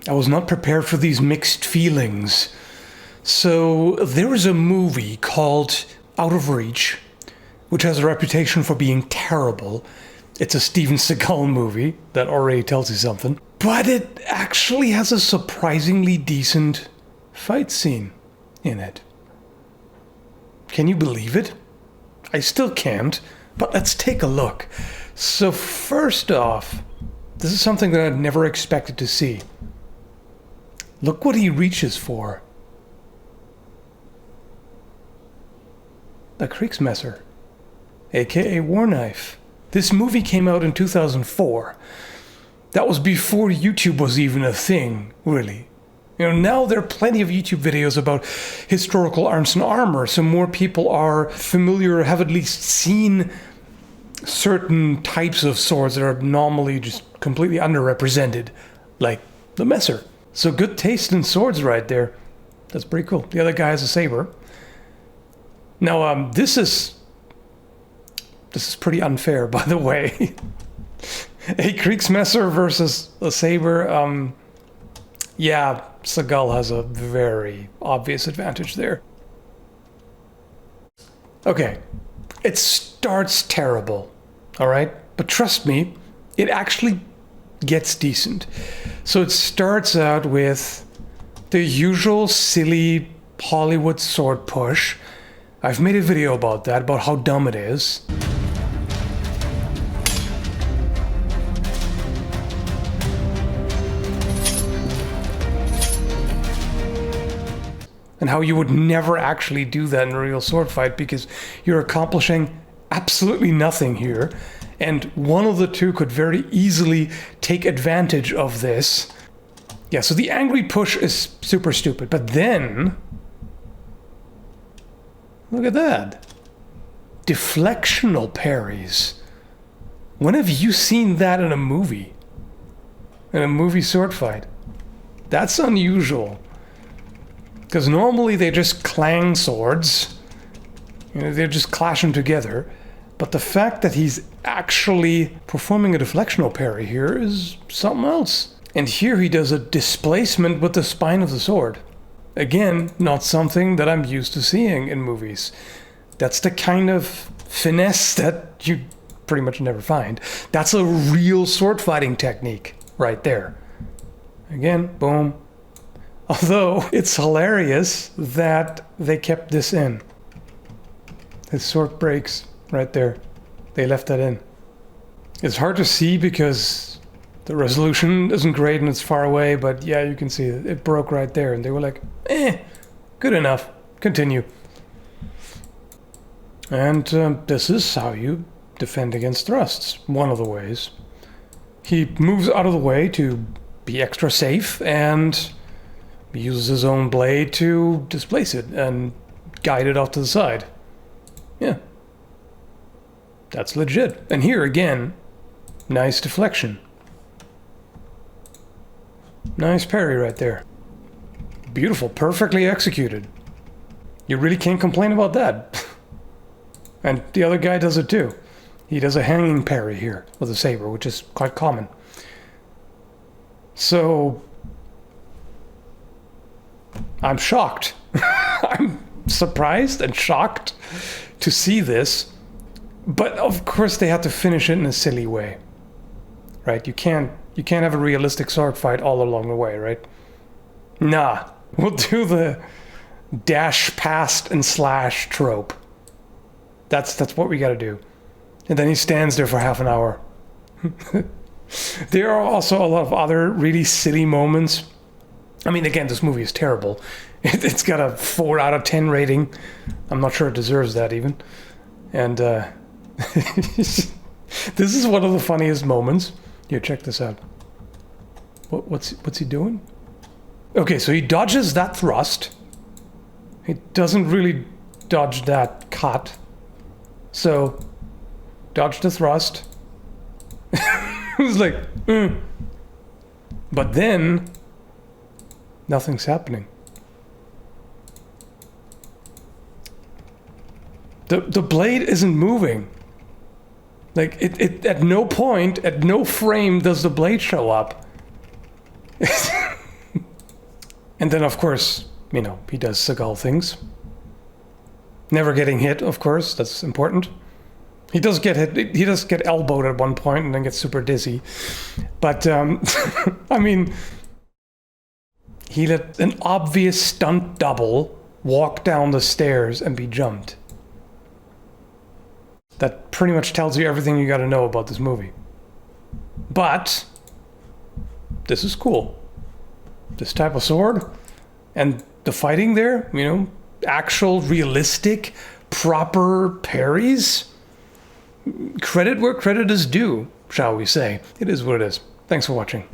I was not prepared for these mixed feelings. So there is a movie called Out of Reach, which has a reputation for being terrible. It's a Steven Seagal movie. That already tells you something. But it actually has a surprisingly decent fight scene in it. Can you believe it? I still can't, but let's take a look. So first off, this is something that I'd never expected to see. Look what he reaches for. A Kriegsmesser, aka war knife. This movie came out in 2004. That was before YouTube was even a thing, really. You know, now there are plenty of YouTube videos about historical arms and armor, so more people are familiar or have at least seen certain types of swords that are normally just completely underrepresented, like the Messer. So good taste in swords right there. That's pretty cool. The other guy has a saber. Now, this is pretty unfair, by the way. A Kriegsmesser versus a saber. Yeah, Seagal has a very obvious advantage there. Okay, it starts terrible, all right? But trust me, it actually gets decent. So it starts out with the usual silly Hollywood sword push. I've made a video about that, about how dumb it is. And how you would never actually do that in a real sword fight because you're accomplishing absolutely nothing here. And one of the two could very easily take advantage of this. Yeah, so the angry push is super stupid. But then, look at that. Deflectional parries. When have you seen that in a movie? In a movie sword fight? That's unusual. Because normally they just clang swords. You know, they just clash them together. But the fact that he's actually performing a deflectional parry here is something else. And here he does a displacement with the spine of the sword. Again, not something that I'm used to seeing in movies. That's the kind of finesse that you pretty much never find. That's a real sword fighting technique right there. Again, boom. Although it's hilarious that they kept this in. His sword breaks right there. They left that in. It's hard to see because the resolution isn't great and it's far away, but yeah, you can see it broke right there. And they were like, good enough. Continue. And this is how you defend against thrusts. One of the ways. He moves out of the way to be extra safe and he uses his own blade to displace it and guide it off to the side. Yeah. That's legit. And here again, nice deflection. Nice parry right there. Beautiful, perfectly executed. You really can't complain about that. And the other guy does it too. He does a hanging parry here with a saber, which is quite common. So I'm shocked. I'm surprised and shocked to see this. But of course they have to finish it in a silly way. Right? You can't have a realistic sword fight all along the way, right? Nah. We'll do the dash past and slash trope. That's what we gotta do. And then he stands there for half an hour. There are also a lot of other really silly moments. I mean, again, this movie is terrible. It's got a 4 out of 10 rating. I'm not sure it deserves that even. And this is one of the funniest moments. Here, check this out. What's he doing? Okay, so he dodges that thrust. He doesn't really dodge that cut. So, dodge the thrust. It was like, But then, nothing's happening. The blade isn't moving. Like, it at no point, at no frame does the blade show up. And then, of course, you know, he does Seagal things. Never getting hit, of course, that's important. He does get hit, he does get elbowed at one point and then gets super dizzy. But, I mean, he let an obvious stunt double walk down the stairs and be jumped. That pretty much tells you everything you gotta know about this movie. But, this is cool. This type of sword, and the fighting there, you know, actual, realistic, proper parries. Credit where credit is due, shall we say. It is what it is. Thanks for watching.